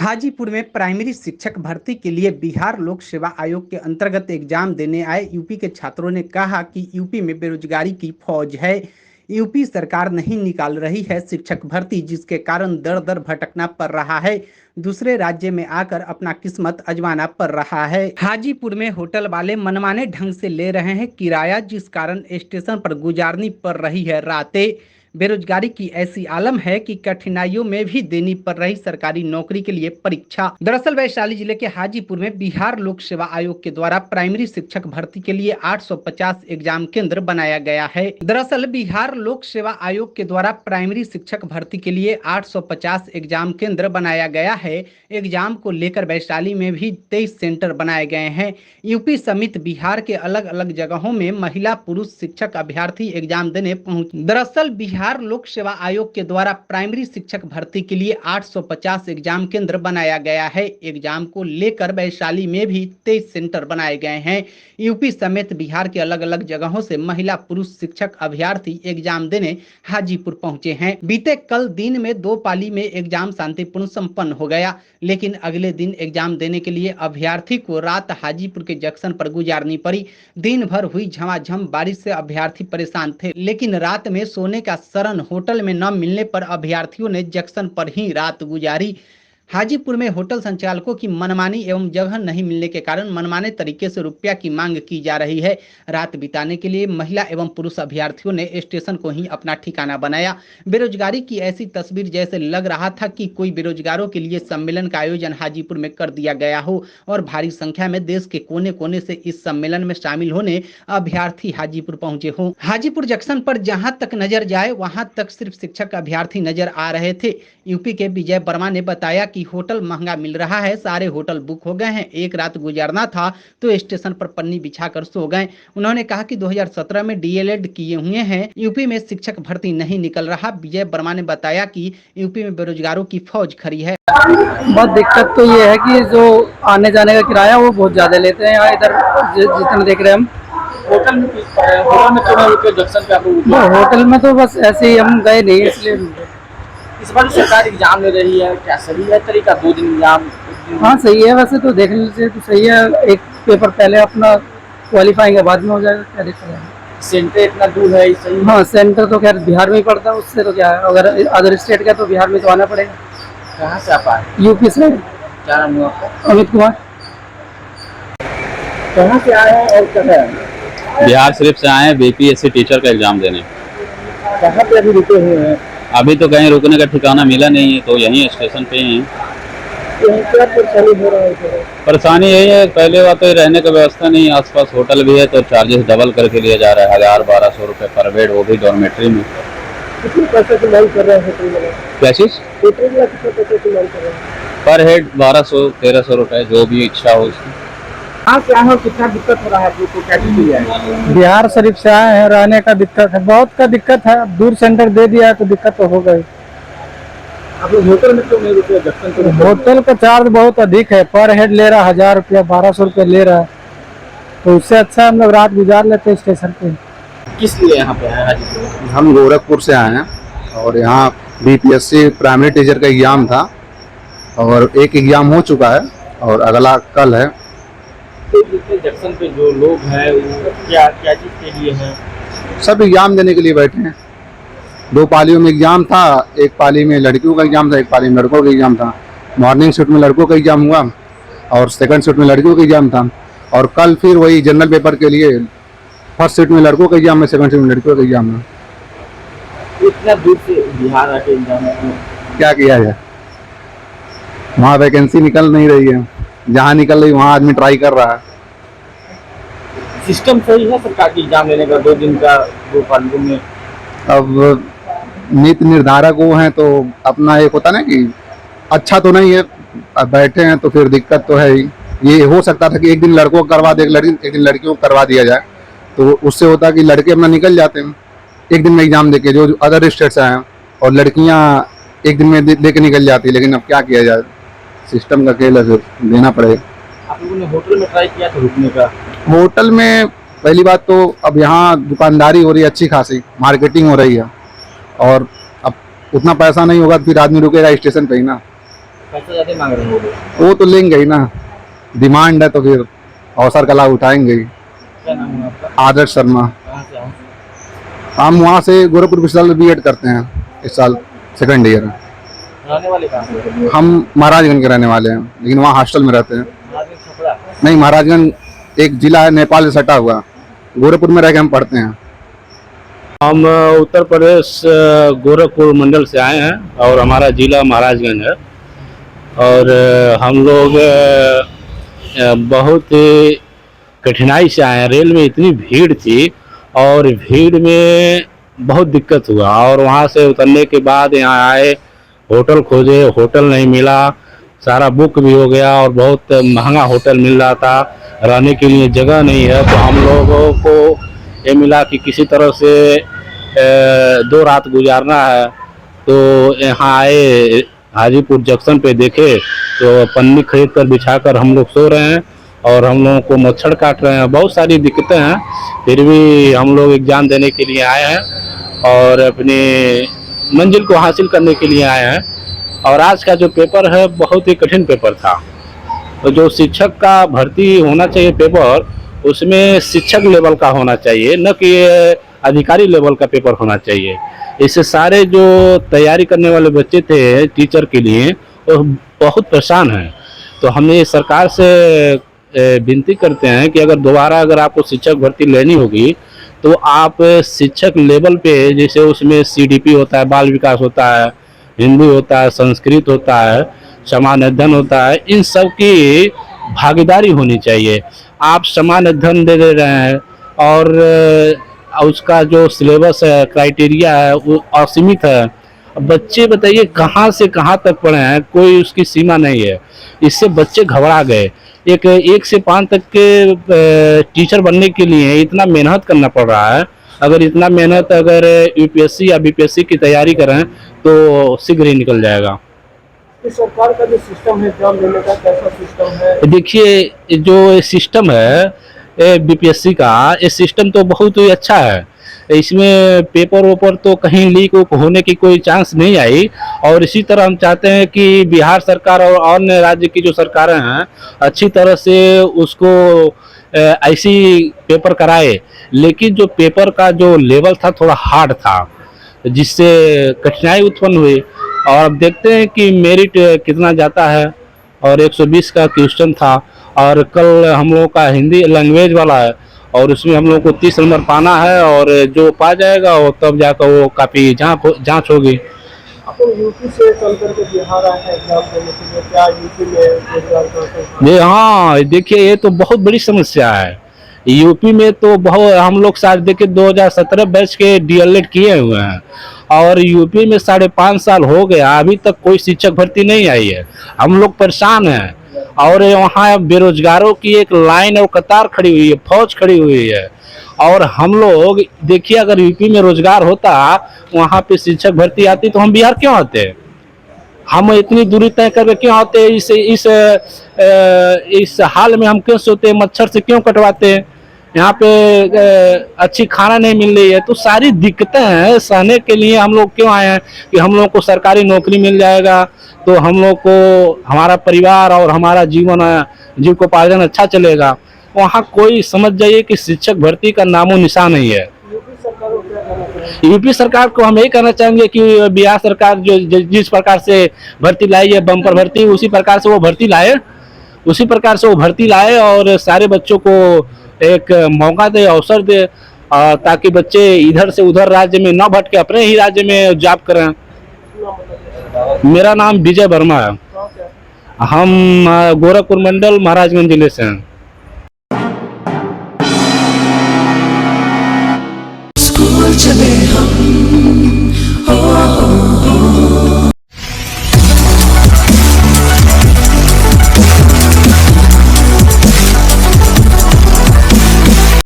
हाजीपुर में प्राइमरी शिक्षक भर्ती के लिए बिहार लोक सेवा आयोग के अंतर्गत एग्जाम देने आए यूपी के छात्रों ने कहा कि यूपी में बेरोजगारी की फौज है। यूपी सरकार नहीं निकाल रही है शिक्षक भर्ती, जिसके कारण दर दर भटकना पड़ रहा है। दूसरे राज्य में आकर अपना किस्मत आजमाना पड़ रहा है। हाजीपुर में होटल वाले मनमाने ढंग से ले रहे हैं किराया, जिस कारण स्टेशन पर गुजारनी पड़ रही है रातें। बेरोजगारी की ऐसी आलम है कि कठिनाइयों में भी देनी पड़ रही सरकारी नौकरी के लिए परीक्षा। दरअसल वैशाली जिले के हाजीपुर में बिहार लोक सेवा आयोग के द्वारा प्राइमरी शिक्षक भर्ती के लिए 850 एग्जाम केंद्र बनाया गया है। दरअसल बिहार लोक सेवा आयोग के द्वारा प्राइमरी शिक्षक भर्ती के लिए 850 एग्जाम केंद्र बनाया गया है। एग्जाम को लेकर वैशाली में भी 23 सेंटर बनाए गए हैं। यूपी समेत बिहार के अलग अलग जगहों में महिला पुरुष शिक्षक अभ्यर्थी एग्जाम देने पहुंचे। दरअसल बिहार लोक सेवा आयोग के द्वारा प्राइमरी शिक्षक भर्ती के लिए 850 एग्जाम केंद्र बनाया गया है। एग्जाम को लेकर वैशाली में भी 23 सेंटर बनाए गए हैं। यूपी समेत बिहार के अलग अलग जगहों से महिला पुरुष शिक्षक अभ्यर्थी एग्जाम देने हाजीपुर पहुंचे हैं। बीते कल दिन में 2 पाली में एग्जाम शांतिपूर्ण संपन्न हो गया, लेकिन अगले दिन एग्जाम देने के लिए अभ्यर्थी को रात हाजीपुर के जंक्शन पर गुजारनी पड़ी। दिन भर हुई झमाझम बारिश से अभ्यर्थी परेशान थे, लेकिन रात में सोने का शरण होटल में न मिलने पर अभ्यर्थियों ने जंक्शन पर ही रात गुजारी। हाजीपुर में होटल संचालकों की मनमानी एवं जगह नहीं मिलने के कारण मनमाने तरीके से रुपया की मांग की जा रही है। रात बिताने के लिए महिला एवं पुरुष अभ्यर्थियों ने स्टेशन को ही अपना ठिकाना बनाया। बेरोजगारी की ऐसी तस्वीर जैसे लग रहा था कि कोई बेरोजगारों के लिए सम्मेलन का आयोजन हाजीपुर में कर दिया गया हो और भारी संख्या में देश के कोने कोने से इस सम्मेलन में शामिल होने अभ्यर्थी हाजीपुर पहुंचे हों। हाजीपुर जंक्शन पर जहां तक नजर जाए वहां तक सिर्फ शिक्षक अभ्यर्थी नजर आ रहे थे। यूपी के विजय वर्मा ने बताया कि होटल महंगा मिल रहा है, सारे होटल बुक हो गए हैं। एक रात गुजारना था तो स्टेशन पर पन्नी बिछाकर सो गए। उन्होंने कहा कि 2017 में डीएलएड किए हुए हैं, यूपी में शिक्षक भर्ती नहीं निकल रहा। विजय वर्मा ने बताया कि यूपी में बेरोजगारों की फौज खड़ी है। बहुत दिक्कत तो ये है कि जो आने जाने का किराया वो बहुत ज्यादा लेते हैं। यहाँ इधर जितना देख रहे हैं हम होटल में तो रुके जंक्शन पे आप लोग होटल में तो बस ऐसे ही हम गए नहीं, इसलिए इस बार सरकार एग्जाम ले रही है, क्या सही है तरीका? 2 दिन एग्जाम। हाँ सही है, वैसे तो देखने से तो सही है। एक पेपर पहले अपना क्वालिफाई के बाद में हो जाएगा, क्या दिक्कत है? सेंटर इतना दूर है, सही? हाँ सेंटर तो खैर बिहार में ही पड़ता है, उससे तो क्या है, अगर अदर स्टेट का तो बिहार में तो आना पड़ेगा। कहाँ से आप आए? यूपी से। क्या नाम है आपका? अमित कुमार। कहाँ से आए हैं और कहाँ है? बिहार शरीफ से आए हैं बीपीएससी टीचर का एग्जाम देने। कहाँ पे अभी रुके हुए हैं? अभी तो कहीं रुकने का ठिकाना मिला नहीं है, तो यहीं स्टेशन पे ही हैं। क्या परेशानी हो रहा है? परेशानी यही है, पहले बात तो रहने का व्यवस्था नहीं, आसपास होटल भी है तो चार्जेस डबल करके लिया जा रहा है, 1000-1200 रुपये पर बेड, वो भी डॉर्मेट्री में। कितने पैसे की मांग कर रहे हैं? क्या चीज़? कितने पैसे की मांग कर रहे हैं? पर हेड 1200-1300 रुपये, जो भी इच्छा हो उसकी। हाँ क्या है, कितना दिक्कत हो रहा है आप लोग को? क्या चीज है? बिहार शरीफ से आए हैं, रहने का दिक्कत है, बहुत का दिक्कत है। दूर सेंटर दे दिया है तो दिक्कत तो हो गई। आप लोग होटल में क्यों नहीं रुके जंक्शन पे? होटल का चार्ज बहुत अधिक है, पर हेड ले रहा 1000 रुपया, 1200 रुपये ले रहा है, तो उससे अच्छा हम लोग रात गुजार लेते हैं स्टेशन पे। किस लिए यहाँ पे आए? हम गोरखपुर से आए हैं और यहाँ बीपीएससी प्राइमरी टीचर का एग्ज़ाम था और एक एग्ज़ाम हो चुका है और अगला कल है। तो जंक्शन पे जो लोग हैं वो क्या क्या चीज़ के लिए हैं? सब एग्ज़ाम देने के लिए बैठे हैं। 2 पालियों में एग्ज़ाम था, एक पाली में लड़कियों का एग्ज़ाम था, एक पाली में लड़कों का एग्ज़ाम था। मॉर्निंग शिफ्ट में लड़कों का एग्ज़ाम हुआ और सेकंड शिफ्ट में लड़कियों का एग्ज़ाम था, और कल फिर वही जनरल पेपर के लिए फर्स्ट शिफ्ट में लड़कों का एग्ज़ाम है, सेकंड शिफ्ट में लड़कियों का एग्ज़ाम है। इतना दूर से बिहार आके एग्जाम क्या किया जाए, वहाँ वैकेंसी निकल नहीं रही है, जहाँ निकल रही वहाँ आदमी ट्राई कर रहा है। सिस्टम सही है सरकार की एग्जाम लेने का? 2 दिन का 2 पालियों में। अब नीति निर्धारक वो हैं तो अपना एक होता ना कि अच्छा तो नहीं है, अब बैठे हैं तो फिर दिक्कत तो है ही। ये हो सकता था कि एक दिन लड़कों को करवा दे, एक दिन लड़कियों को करवा दिया जाए, तो उससे होता कि लड़के अपना निकल जाते हैं एक दिन में एग्जाम देके, जो अदर स्टेट से आए, और लड़कियां एक दिन में लेके निकल जाती है। लेकिन अब क्या किया जाए, सिस्टम का खेल है, फिर देना पड़ेगा। आप लोगों ने होटल में ट्राई किया था रुकने का? होटल में पहली बात तो अब यहाँ दुकानदारी हो रही है, अच्छी खासी मार्केटिंग हो रही है, और अब उतना पैसा नहीं होगा तो फिर आदमी रुकेगा स्टेशन पे ही ना। पैसा ज्यादा मांग रहे हैं वो लोग। वो तो लेंगे ही ना, डिमांड है तो फिर अवसर का लाभ उठाएंगे ही। क्या नाम है आपका? आदर्श शर्मा। कहाँ से आए? हम वहाँ से गोरखपुर विश्वविद्यालय बीएड करते हैं इस साल, सेकंड ईयर। रहने वाले कहाँ से? हम महाराजगंज के रहने वाले हैं, लेकिन वहाँ हॉस्टल में रहते हैं। महाराजगंज छपरा। नहीं, महाराजगंज एक जिला है नेपाल से सटा हुआ, गोरखपुर में रह के हम पढ़ते हैं। हम उत्तर प्रदेश गोरखपुर मंडल से आए हैं और हमारा जिला महाराजगंज है। और हम लोग बहुत ही कठिनाई से आए हैं। रेल में इतनी भीड़ थी और भीड़ में बहुत दिक्कत हुआ, और वहाँ से उतरने के बाद यहाँ आए, होटल खोजे, होटल नहीं मिला, सारा बुक भी हो गया और बहुत महंगा होटल मिल रहा था, रहने के लिए जगह नहीं है। तो हम लोगों को ये मिला कि किसी तरह से 2 रात गुजारना है, तो यहाँ आए, हाजीपुर जंक्शन पे देखे तो पन्नी खरीद कर बिछा कर हम लोग सो रहे हैं और हम लोगों को मच्छर काट रहे हैं। बहुत सारी दिक्कतें हैं, फिर भी हम लोग एग्ज़ाम देने के लिए आए हैं और अपनी मंजिल को हासिल करने के लिए आए हैं। और आज का जो पेपर है बहुत ही कठिन पेपर था। तो जो शिक्षक का भर्ती होना चाहिए पेपर, उसमें शिक्षक लेवल का होना चाहिए, न कि अधिकारी लेवल का पेपर होना चाहिए। इससे सारे जो तैयारी करने वाले बच्चे थे टीचर के लिए वो बहुत परेशान हैं। तो हमने सरकार से विनती करते हैं कि अगर आपको शिक्षक भर्ती लेनी होगी तो आप शिक्षक लेवल पे, जैसे उसमें सीडीपी होता है, बाल विकास होता है, हिंदी होता है, संस्कृत होता है, समान अध्ययन होता है, इन सब की भागीदारी होनी चाहिए। आप समान अध्ययन दे रहे हैं और उसका जो सिलेबस है, क्राइटेरिया है, वो असीमित है। बच्चे बताइए कहाँ से कहाँ तक पढ़े हैं, कोई उसकी सीमा नहीं है। इससे बच्चे घबरा गए। एक से 5 तक के टीचर बनने के लिए इतना मेहनत करना पड़ रहा है। अगर इतना मेहनत अगर यूपीएससी या बीपीएससी की तैयारी करें तो शीघ्र ही निकल जाएगा। सरकार का जो सिस्टम है एग्जाम देने का, कैसा सिस्टम है? देखिए, जो सिस्टम है बीपीएससी का, ये सिस्टम तो बहुत ही अच्छा है। इसमें पेपर वेपर तो कहीं लीक होने की कोई चांस नहीं आई। और इसी तरह हम चाहते हैं कि बिहार सरकार और अन्य राज्य की जो सरकारें हैं अच्छी तरह से उसको ऐसी पेपर कराए। लेकिन जो पेपर का जो लेवल था थोड़ा हार्ड था, जिससे कठिनाई उत्पन्न हुई। और अब देखते हैं कि मेरिट कितना जाता है। और 120 का क्वेश्चन था और कल हम लोगों का हिंदी लैंग्वेज वाला है और उसमें हम लोग को 30 नंबर पाना है, और जो पा जाएगा वो तब जाकर वो काफ़ी जांच होगी। आप यूपी से चल करके बिहार आए हैं एग्जाम देने के लिए, क्या यूपी में रोजगार करते हैं? जी हाँ, देखिए ये तो बहुत बड़ी समस्या है। यूपी में तो बहुत, हम लोग शायद देखिए 2017 बैच के डीएलएड किए हुए हैं और यूपी में 5.5 साल हो गया, अभी तक कोई शिक्षक भर्ती नहीं आई है। हम लोग परेशान हैं और वहाँ बेरोजगारों की एक लाइन और कतार खड़ी हुई है, फौज खड़ी हुई है। और हम लोग देखिए, अगर यूपी में रोजगार होता, वहाँ पे शिक्षक भर्ती आती, तो हम बिहार क्यों आते? हम इतनी दूरी तय करके क्यों आते? इस हाल में हम क्यों सोते? मच्छर से क्यों कटवाते? यहाँ पे अच्छी खाना नहीं मिल रही है। तो सारी दिक्कतें हैं, सहने के लिए हम लोग क्यों आए हैं कि हम लोग को सरकारी नौकरी मिल जाएगा तो हम लोग को, हमारा परिवार और हमारा जीविकोपार्जन अच्छा चलेगा। वहाँ कोई समझ जाइए कि शिक्षक भर्ती का नामो निशान नहीं है। यूपी सरकार को हम यही कहना चाहेंगे कि बिहार सरकार जो जिस प्रकार से भर्ती लाई है, बम्पर भर्ती, उसी प्रकार से वो भर्ती लाए और सारे बच्चों को एक मौका दे, अवसर दे, ताकि बच्चे इधर से उधर राज्य में न भटके, अपने ही राज्य में जॉब करें। मेरा नाम विजय वर्मा है। हम गोरखपुर मंडल महाराजगंज जिले से हैं।